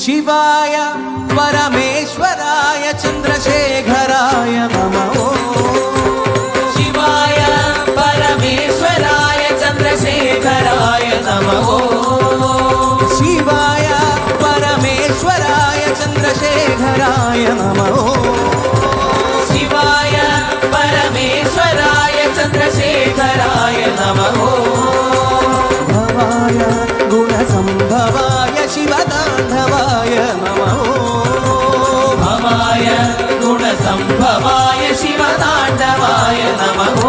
शिवाय परमेश्वराय चन्द्रशेखराय नमः। शिवाय परमेश्वराय चन्द्रशेखराय नमः। शिवाय परमेश्वराय चन्द्रशेखराय नमः। शिवाय परमेश्वराय चन्द्रशेखराय नमः। भवाय गुणसम्भवाय शिवताण्डवाय नमः। भवाय गुणसम्भवाय शिवताण्डवाय नमः।